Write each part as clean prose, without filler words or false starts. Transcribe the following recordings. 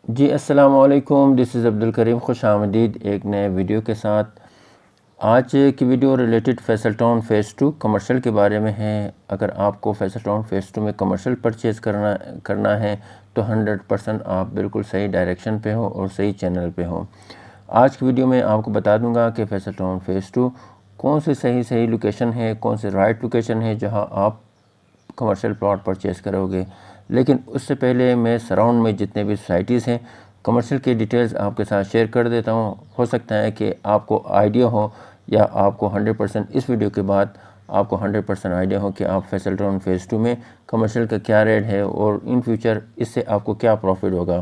جی السلام علیکم، دس از عبدالکریم، خوش آمدید ایک نئے ویڈیو کے ساتھ۔ آج کی video related Faisal town phase 2 commercial کے بارے میں ہے۔ اگر آپ کو فیصل ٹاؤن فیز 2 میں کمرشل پرچیز کرنا ہے تو 100% آپ بالکل صحیح ڈائریکشن پہ ہو اور صحیح چینل پہ ہو۔ آج کی ویڈیو میں آپ کو بتا دوں گا کہ فیصل ٹاؤن فیز 2 کون سی صحیح لوکیشن ہے، کون سی رائٹ لوکیشن ہے جہاں آپ کمرشل پلاٹ پرچیز کرو گے۔ لیکن اس سے پہلے میں سراؤنڈ میں جتنے بھی سوسائٹیز ہیں کمرشل کی ڈیٹیلز آپ کے ساتھ شیئر کر دیتا ہوں۔ ہو سکتا ہے کہ آپ کو آئیڈیا ہو یا آپ کو 100% اس ویڈیو کے بعد آپ کو 100% آئیڈیا ہو کہ آپ فیصل ٹاؤن فیز 2 میں کمرشل کا کیا ریٹ ہے اور ان فیوچر اس سے آپ کو کیا پروفٹ ہوگا۔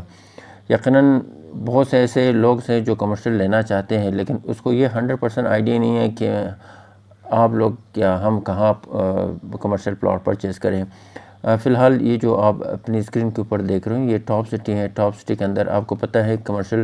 یقیناً بہت سے ایسے لوگ ہیں جو کمرشل لینا چاہتے ہیں لیکن اس کو یہ 100% آئیڈیا نہیں ہے کہ آپ لوگ ہم کہاں کمرشل پلاٹ پرچیز کریں۔ فی الحال یہ جو آپ اپنی اسکرین کے اوپر دیکھ رہے ہیں یہ ٹاپ سٹی ہے۔ ٹاپ سٹی کے اندر آپ کو پتہ ہے کمرشل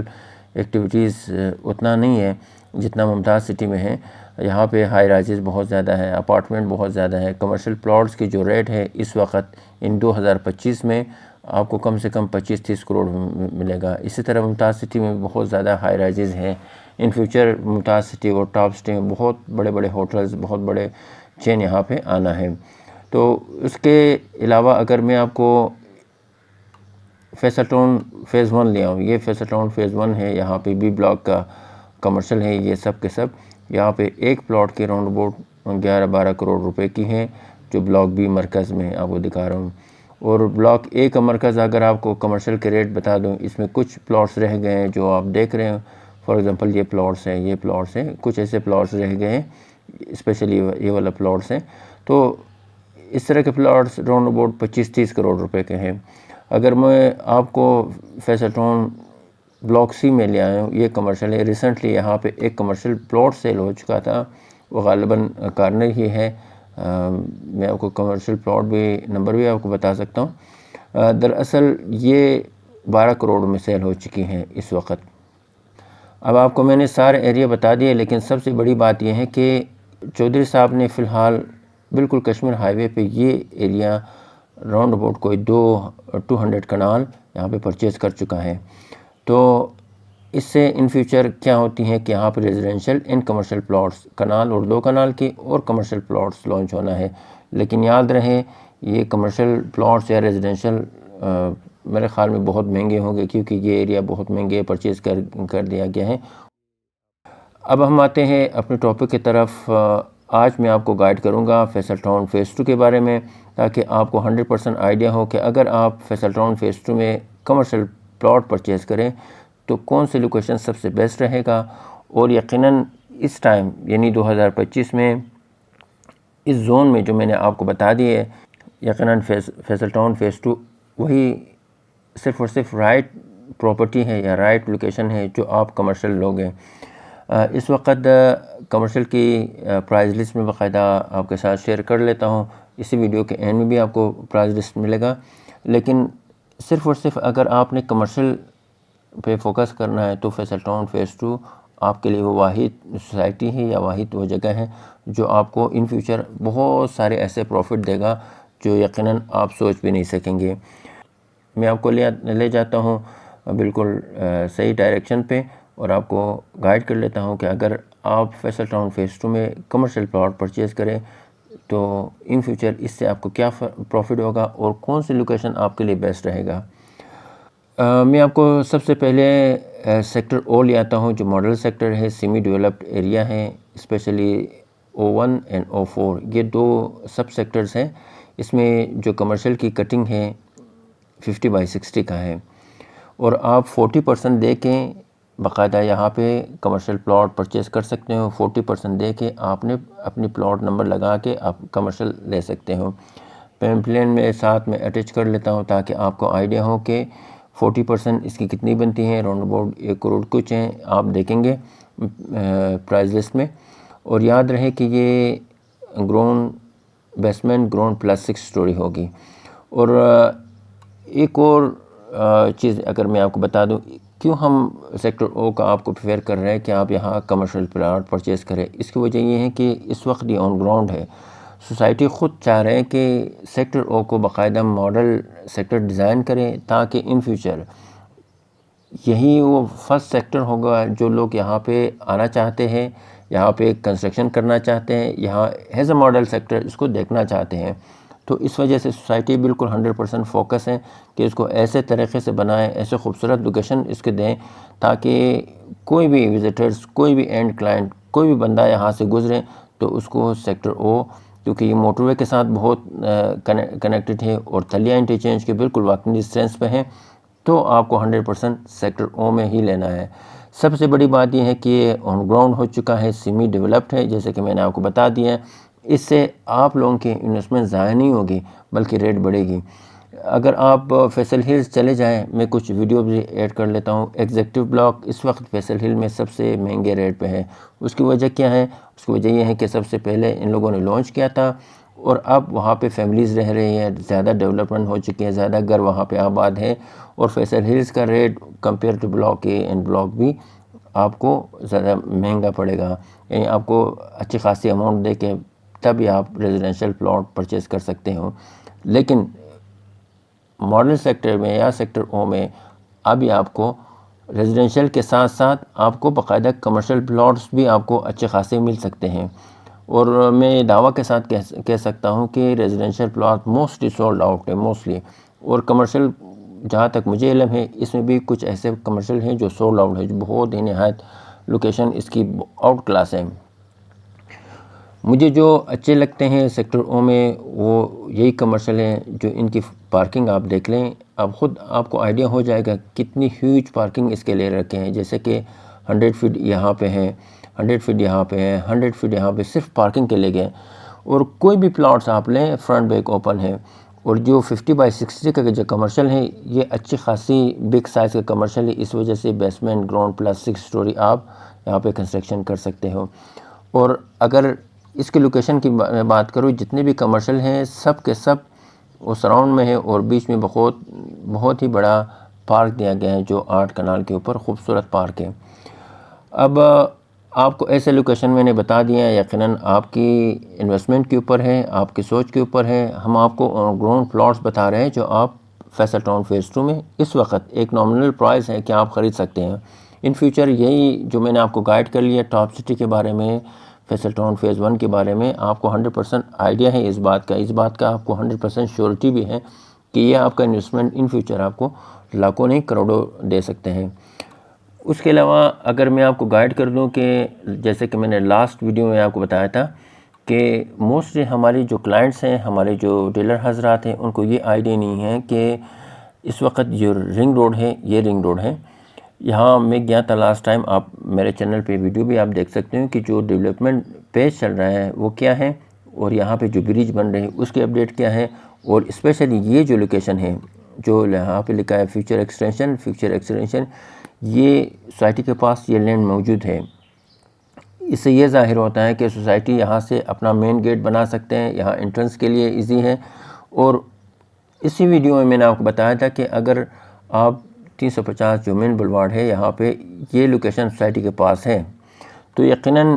ایکٹیویٹیز اتنا نہیں ہے جتنا ممتاز سٹی میں ہے۔ یہاں پہ ہائی رائزز بہت زیادہ ہے، اپارٹمنٹ بہت زیادہ ہے۔ کمرشل پلاٹس کی جو ریٹ ہے اس وقت ان 2025 میں آپ کو کم سے کم 25-30 کروڑ ملے گا۔ اسی طرح ممتاز سٹی میں بہت زیادہ ہائی رائزز ہیں۔ ان فیوچر ممتاز سٹی اور ٹاپ سٹی میں بہت بڑے بڑے ہوٹلز، بہت بڑے چین یہاں پہ آنا ہے۔ تو اس کے علاوہ اگر میں آپ کو فیصل ٹاؤن فیز 1 لے آؤں، یہ فیصل ٹاؤن فیز 1 ہے۔ یہاں پہ بی بلاک کا کمرشل ہے، یہ سب کے سب یہاں پہ ایک پلاٹ کے راؤنڈ اباؤٹ 11-12 کروڑ روپے کی ہے، جو بلاک بی مرکز میں آپ کو دکھا رہا ہوں۔ اور بلاک اے کا مرکز اگر آپ کو کمرشل کے ریٹ بتا دوں، اس میں کچھ پلاٹس رہ گئے ہیں جو آپ دیکھ رہے ہیں۔ فار ایگزامپل یہ پلاٹس ہیں، کچھ ایسے پلاٹس رہ گئے ہیں، اسپیشلی یہ والا پلاٹس ہیں۔ تو اس طرح کے پلاٹس راؤنڈ اباؤٹ 25-30 کروڑ روپے کے ہیں۔ اگر میں آپ کو فیصل ٹاؤن بلاک سی میں لے آیا ہوں، یہ کمرشل ہے۔ ریسنٹلی یہاں پہ ایک کمرشل پلاٹ سیل ہو چکا تھا، وہ غالباً کارنر ہی ہے۔ میں آپ کو کمرشل پلاٹ بھی نمبر بھی آپ کو بتا سکتا ہوں۔ دراصل یہ 12 کروڑ میں سیل ہو چکی ہیں اس وقت۔ اب آپ کو میں نے سارے ایریا بتا دیے، لیکن سب سے بڑی بات یہ ہے کہ چودھری صاحب نے فی الحال بالکل کشمیر ہائی وے پہ یہ ایریا راؤنڈ اباؤٹ کوئی 200 کنال یہاں پہ پرچیز کر چکا ہے۔ تو اس سے ان فیوچر کیا ہوتی ہیں کہ یہاں پہ ریزیڈینشل ان کمرشل پلاٹس کنال اور 2 کنال کی اور کمرشل پلاٹس لانچ ہونا ہے۔ لیکن یاد رہے یہ کمرشل پلاٹس یا ریزیڈینشل میرے خیال میں بہت مہنگے ہوں گے، کیونکہ یہ ایریا بہت مہنگے پرچیز کر دیا گیا ہے۔ اب ہم آتے ہیں اپنے ٹاپک کی طرف۔ آج میں آپ کو گائیڈ کروں گا فیصل ٹاؤن فیز 2 کے بارے میں، تاکہ آپ کو 100% آئیڈیا ہو کہ اگر آپ فیصل ٹاؤن فیز 2 میں کمرشل پلاٹ پرچیز کریں تو کون سی لوکیشن سب سے بیسٹ رہے گا۔ اور یقیناً اس ٹائم یعنی 2025 میں اس زون میں جو میں نے آپ کو بتا دی ہے، یقیناً فیصل ٹاؤن فیز 2 وہی صرف اور صرف رائٹ پراپرٹی ہے یا رائٹ لوکیشن ہے جو آپ کمرشل لوگ ہیں۔ اس وقت کمرشل کی پرائز لسٹ میں باقاعدہ آپ کے ساتھ شیئر کر لیتا ہوں۔ اسی ویڈیو کے اینڈ میں بھی آپ کو پرائز لسٹ ملے گا۔ لیکن صرف اور صرف اگر آپ نے کمرشل پہ فوکس کرنا ہے تو فیصل ٹاؤن فیز 2 آپ کے لیے وہ واحد سوسائٹی ہے یا واحد وہ جگہ ہے جو آپ کو ان فیوچر بہت سارے ایسے پروفٹ دے گا جو یقیناً آپ سوچ بھی نہیں سکیں گے۔ میں آپ کو لے جاتا ہوں بالکل صحیح ڈائریکشن پہ، اور آپ کو گائیڈ کر لیتا ہوں کہ اگر آپ فیصل ٹاؤن فیز 2 میں کمرشل پلاٹ پرچیز کریں تو ان فیوچر اس سے آپ کو کیا پروفٹ ہوگا اور کون سی لوکیشن آپ کے لیے بیسٹ رہے گا۔ میں آپ کو سب سے پہلے سیکٹر او لے آتا ہوں، جو ماڈل سیکٹر ہے، سیمی ڈیولپڈ ایریا ہے، اسپیشلی O1 اینڈ O4 یہ 2 سب سیکٹرز ہیں۔ اس میں جو کمرشل کی کٹنگ ہے 50/60 کا ہے، اور آپ 40% دے کے باقاعدہ یہاں پہ کمرشل پلاٹ پرچیز کر سکتے ہو۔ 40% دے کے آپ نے اپنی پلاٹ نمبر لگا کے آپ کمرشل لے سکتے ہو۔ پیمپلین میں ساتھ میں اٹیچ کر لیتا ہوں تاکہ آپ کو آئیڈیا ہو کہ 40% اس کی کتنی بنتی ہیں۔ راؤنڈ اباؤٹ 1 کروڑ کچھ ہیں، آپ دیکھیں گے پرائز لسٹ میں۔ اور یاد رہے کہ یہ گراؤنڈ بیسمنٹ گراؤنڈ +6 سٹوری ہوگی۔ اور ایک اور چیز اگر میں آپ کو بتا دوں، کیوں ہم سیکٹر او کا آپ کو پریفر کر رہے ہیں کہ آپ یہاں کمرشل پلاٹ پرچیز کریں، اس کی وجہ یہ ہے کہ اس وقت یہ آن گراؤنڈ ہے۔ سوسائٹی خود چاہ رہے ہیں کہ سیکٹر او کو باقاعدہ ماڈل سیکٹر ڈیزائن کریں تاکہ ان فیوچر یہی وہ فرسٹ سیکٹر ہوگا جو لوگ یہاں پہ آنا چاہتے ہیں، یہاں پہ کنسٹرکشن کرنا چاہتے ہیں، یہاں ایز اے ماڈل سیکٹر اس کو دیکھنا چاہتے ہیں۔ تو اس وجہ سے سوسائٹی بالکل 100% فوکس ہے کہ اس کو ایسے طریقے سے بنائیں، ایسے خوبصورت لوکیشن اس کے دیں تاکہ کوئی بھی وزٹرز، کوئی بھی اینڈ کلائنٹ، کوئی بھی بندہ یہاں سے گزرے تو اس کو سیکٹر او، کیونکہ یہ موٹر وے کے ساتھ بہت کنیکٹڈ ہے اور تھلیا انٹرچینج کے بالکل واکنگ ڈسٹینس پہ ہیں، تو آپ کو 100% سیکٹر او میں ہی لینا ہے۔ سب سے بڑی بات یہ ہے کہ یہ آن گراؤنڈ ہو چکا ہے، سیمی ڈیولپڈ ہے، جیسے کہ میں نے آپ کو بتا دیا ہے۔ اس سے آپ لوگوں کی انویسٹمنٹ ضائع نہیں ہوگی بلکہ ریٹ بڑھے گی۔ اگر آپ فیصل ہلز چلے جائیں، میں کچھ ویڈیو بھی ایڈ کر لیتا ہوں۔ ایگزیکٹو بلاک اس وقت فیصل ہل میں سب سے مہنگے ریٹ پہ ہے۔ اس کی وجہ کیا ہے؟ اس کی وجہ یہ ہے کہ سب سے پہلے ان لوگوں نے لانچ کیا تھا اور اب وہاں پہ فیملیز رہ رہی ہیں، زیادہ ڈیولپمنٹ ہو چکی ہے، زیادہ گھر وہاں پہ آباد ہے، اور فیصل ہلز کا rate compare to block A and block B آپ کو زیادہ مہنگا پڑے گا، یعنی آپ کو اچھی خاصی اماؤنٹ دے کے تب ہی آپ ریزیڈینشیل پلاٹ پرچیز کر سکتے ہو۔ لیکن ماڈل سیکٹر میں یا سیکٹر او میں ابھی آپ کو ریزیڈینشیل کے ساتھ ساتھ آپ کو باقاعدہ کمرشل پلاٹس بھی آپ کو اچھے خاصے مل سکتے ہیں، اور میں دعویٰ کے ساتھ کہہ سکتا ہوں کہ residential plot mostly sold out ہے موسٹلی، اور کمرشل جہاں تک مجھے علم ہے اس میں بھی کچھ ایسے کمرشل ہیں جو سولڈ آؤٹ ہے، جو بہت ہی نہایت لوکیشن اس کی آؤٹ کلاس ہے۔ مجھے جو اچھے لگتے ہیں سیکٹر او میں وہ یہی کمرشل ہیں، جو ان کی پارکنگ آپ دیکھ لیں، اب خود آپ کو آئیڈیا ہو جائے گا کتنی ہیوج پارکنگ اس کے لے رکھے ہیں، جیسے کہ 100 فٹ یہاں پہ ہیں، 100 فٹ یہاں پہ ہیں، 100 فٹ یہاں پہ صرف پارکنگ کے لے گئے، اور کوئی بھی پلاٹس آپ لیں فرنٹ بیک اوپن ہے، اور جو 50/60 کا جو کمرشل ہے یہ اچھی خاصی بگ سائز کا کمرشل ہے، اس وجہ سے بیسمنٹ گراؤنڈ پلس 6 سٹوری آپ یہاں پہ کنسٹرکشن کر سکتے ہو۔ اور اگر اس کی لوکیشن کی بات کروں، جتنے بھی کمرشل ہیں سب کے سب وہ سراؤنڈ میں ہے، اور بیچ میں بہت ہی بڑا پارک دیا گیا ہے جو 8 کنال کے اوپر خوبصورت پارک ہے۔ اب آپ کو ایسے لوکیشن میں نے بتا دیا ہے، یقیناً آپ کی انویسٹمنٹ کے اوپر ہے، آپ کی سوچ کے اوپر ہے۔ ہم آپ کو گراؤنڈ پلاٹس بتا رہے ہیں جو آپ فیصل ٹاؤن فیز 2 میں اس وقت ایک نامنل پرائز ہے کہ آپ خرید سکتے ہیں۔ ان فیوچر یہی جو میں نے آپ کو گائیڈ کر لیا ٹاپ سٹی کے بارے میں، فیصل ٹاؤن فیز 1 کے بارے میں، آپ کو 100% آئیڈیا ہے اس بات کا آپ کو 100% شیورٹی بھی ہے کہ یہ آپ کا انویسٹمنٹ ان فیوچر آپ کو لاکھوں نہیں کروڑوں دے سکتے ہیں۔ اس کے علاوہ اگر میں آپ کو گائیڈ کر دوں کہ جیسے کہ میں نے لاسٹ ویڈیو میں آپ کو بتایا تھا کہ موسٹلی ہماری جو کلائنٹس ہیں، ہمارے جو ڈیلر حضرات ہیں، ان کو یہ آئیڈیا نہیں ہے کہ اس وقت جو رنگ روڈ ہے یہ رنگ روڈ ہے۔ یہاں میں گیا تھا لاسٹ ٹائم، آپ میرے چینل پہ ویڈیو بھی آپ دیکھ سکتے ہیں کہ جو ڈیولپمنٹ پیج چل رہا ہے وہ کیا ہے، اور یہاں پہ جو برج بن رہے ہیں اس کی اپڈیٹ کیا ہے، اور اسپیشلی یہ جو لوکیشن ہے جو یہاں پہ لکھا ہے فیوچر ایکسٹینشن، یہ سوسائٹی کے پاس یہ لینڈ موجود ہے۔ اس سے یہ ظاہر ہوتا ہے کہ سوسائٹی یہاں سے اپنا مین گیٹ بنا سکتے ہیں، یہاں انٹرنس کے لیے ایزی ہے۔ اور اسی ویڈیو میں نے آپ کو بتایا تھا کہ اگر آپ 350 جو مین بلواڑ ہے یہاں پہ یہ لوکیشن سوسائٹی کے پاس ہے تو یقیناً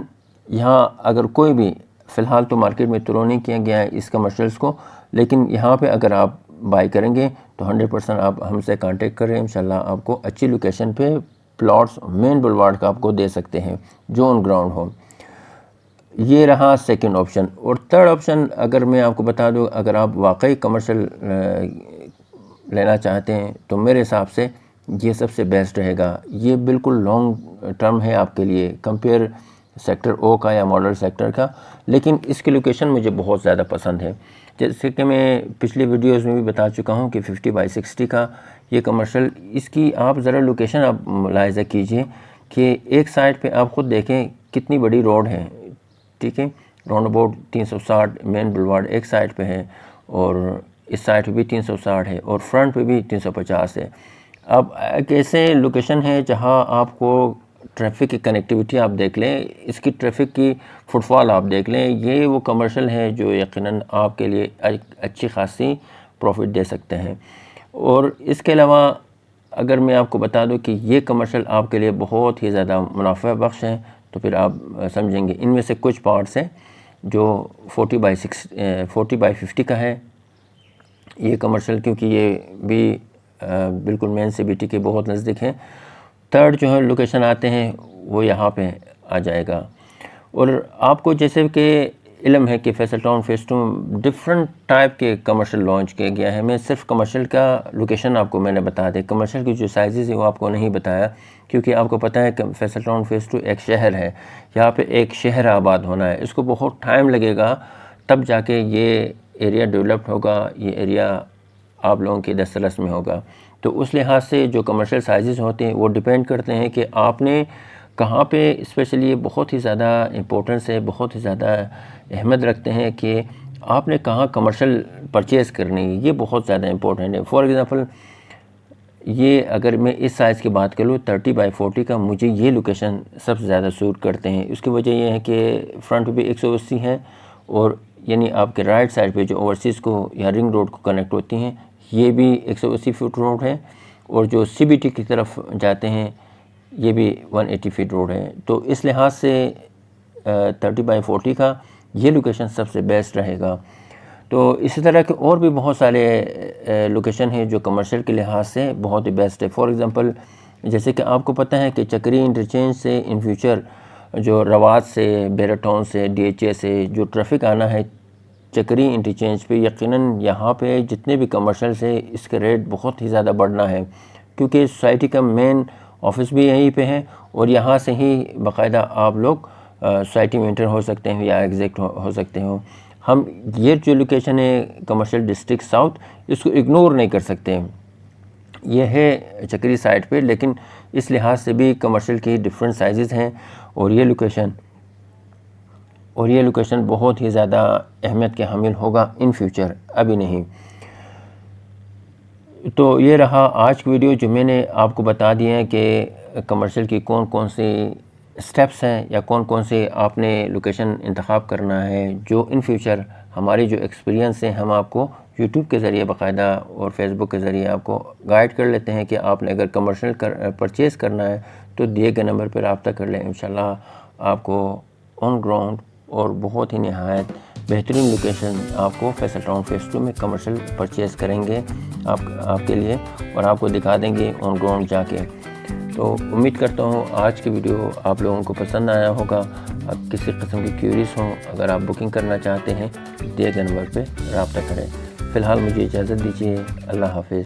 یہاں اگر کوئی بھی فی الحال تو مارکیٹ میں ترو نہیں کیا گیا ہے اس کمرشلز کو، لیکن یہاں پہ اگر آپ بائی کریں گے تو 100% آپ ہم سے کانٹیکٹ کریں، انشاءاللہ آپ کو اچھی لوکیشن پہ پلاٹس مین بلواڑ کا آپ کو دے سکتے ہیں جو آن گراؤنڈ ہو۔ یہ رہا سیکنڈ آپشن۔ اور تھرڈ آپشن اگر میں آپ کو بتا دوں، اگر آپ واقعی کمرشل لینا چاہتے ہیں تو میرے حساب سے یہ سب سے بیسٹ رہے گا۔ یہ بالکل لانگ ٹرم ہے آپ کے لیے کمپیئر سیکٹر او کا یا ماڈل سیکٹر کا، لیکن اس کی لوکیشن مجھے بہت زیادہ پسند ہے۔ جیسے کہ میں پچھلے ویڈیوز میں بھی بتا چکا ہوں کہ 50/60 کا یہ کمرشل، اس کی آپ ذرا لوکیشن آپ ملاحظہ کیجئے کہ ایک سائڈ پہ آپ خود دیکھیں کتنی بڑی روڈ ہے، ٹھیک ہے، راؤنڈ اباؤٹ 360 مین بلواڑ ایک سائڈ پہ ہے، اور اس سائڈ پہ بھی 360 ہے، اور فرنٹ پہ بھی 350 ہے۔ اب ایک ایسے لوکیشن ہے جہاں آپ کو ٹریفک کی کنیکٹیوٹی آپ دیکھ لیں، اس کی ٹریفک کی فٹ فال آپ دیکھ لیں، یہ وہ کمرشل ہے جو یقیناً آپ کے لیے اچھی خاصی پروفٹ دے سکتے ہیں۔ اور اس کے علاوہ اگر میں آپ کو بتا دوں کہ یہ کمرشل آپ کے لیے بہت ہی زیادہ منافع بخش ہیں تو پھر آپ سمجھیں گے ان میں سے کچھ پارٹس ہیں جو 40/50 کا ہے یہ کمرشل، کیونکہ یہ بھی بالکل مین CBT کے بہت نزدیک ہیں. تھرڈ جو ہے لوکیشن آتے ہیں وہ یہاں پہ آ جائے گا. اور آپ کو جیسے کہ علم ہے کہ Faisal town phase 2 different type کے کمرشل لانچ کیا گیا ہے. میں صرف کمرشل کا لوکیشن آپ کو میں نے بتا دیا, کمرشل کی جو سائزز ہیں وہ آپ کو نہیں بتایا, کیونکہ آپ کو پتہ ہے کہ فیصل ٹاؤن فیز 2 ایک شہر ہے, یہاں پہ ایک شہر آباد ہونا ہے, اس کو بہت ٹائم لگے گا تب جا کے یہ ایریا ڈیولپڈ ہوگا, یہ ایریا آپ لوگوں کے دسترس میں ہوگا. تو اس لحاظ سے جو کمرشل سائزز ہوتے ہیں وہ ڈیپینڈ کرتے ہیں کہ آپ نے کہاں پہ, اسپیشلی یہ بہت ہی زیادہ امپورٹنس ہے, بہت ہی زیادہ اہمیت رکھتے ہیں کہ آپ نے کہاں کمرشل پرچیز کرنی ہے, یہ بہت زیادہ امپورٹنٹ ہے. فار ایگزامپل یہ اگر میں اس سائز کی بات کروں 30x40 کا, مجھے یہ لوکیشن سب سے زیادہ سوٹ کرتے ہیں. اس کی وجہ یہ ہے کہ فرنٹ بھی 180 ہیں, اور یعنی آپ کے رائٹ سائڈ پہ جو اوورسیز کو یا رنگ روڈ کو کنیکٹ ہوتی ہیں یہ بھی 180 فٹ روڈ ہے, اور جو CBT کی طرف جاتے ہیں یہ بھی 180 فٹ روڈ ہے. تو اس لحاظ سے 30x40 کا یہ لوکیشن سب سے بیسٹ رہے گا. تو اسی طرح کے اور بھی بہت سارے لوکیشن ہیں جو کمرشل کے لحاظ سے بہت ہی بیسٹ ہے. فار ایگزامپل جیسے کہ آپ کو پتہ ہے کہ چکری انٹرچینج سے ان فیوچر جو رواد سے, بیرا ٹاؤن سے, DHA سے جو ٹریفک آنا ہے چکری انٹرچینج پہ, یقیناً یہاں پہ جتنے بھی کمرشلز ہیں اس کے ریٹ بہت ہی زیادہ بڑھنا ہے, کیونکہ سوسائٹی کا مین آفس بھی یہیں پہ ہے, اور یہاں سے ہی باقاعدہ آپ لوگ سوسائٹی میں انٹر ہو سکتے ہیں یا ایگزٹ ہو سکتے ہوں. ہم یہ جو لوکیشن ہے کمرشل ڈسٹرکٹ ساؤتھ, اس کو اگنور نہیں کر سکتے. یہ ہے چکری سائٹ پہ, لیکن اس لحاظ سے بھی کمرشل کی ڈفرینٹ سائزز ہیں, اور یہ لوکیشن بہت ہی زیادہ اہمیت کے حامل ہوگا ان فیوچر, ابھی نہیں. تو یہ رہا آج کی ویڈیو جو میں نے آپ کو بتا دیا ہے کہ کمرشل کی کون کون سی سٹیپس ہیں یا کون کون سے آپ نے لوکیشن انتخاب کرنا ہے, جو ان فیوچر ہماری جو ایکسپیرینس ہیں ہم آپ کو یوٹیوب کے ذریعے باقاعدہ اور فیس بک کے ذریعے آپ کو گائیڈ کر لیتے ہیں کہ آپ نے اگر کمرشل پرچیز کرنا ہے تو دیے گئے نمبر پر رابطہ کر لیں. انشاءاللہ آپ کو آن گراؤنڈ اور بہت ہی نہایت بہترین لوکیشن آپ کو فیصل ٹاؤن فیز 2 میں کمرشل پرچیز کریں گے آپ کے لیے, اور آپ کو دکھا دیں گے آن گراؤنڈ جا کے. تو امید کرتا ہوں آج کی ویڈیو آپ لوگوں کو پسند آیا ہوگا. اب کسی قسم کی کیوریز ہوں, اگر آپ بکنگ کرنا چاہتے ہیں دیے گئے نمبر پہ رابطہ کریں. فی الحال مجھے اجازت دیجیے, اللہ حافظ.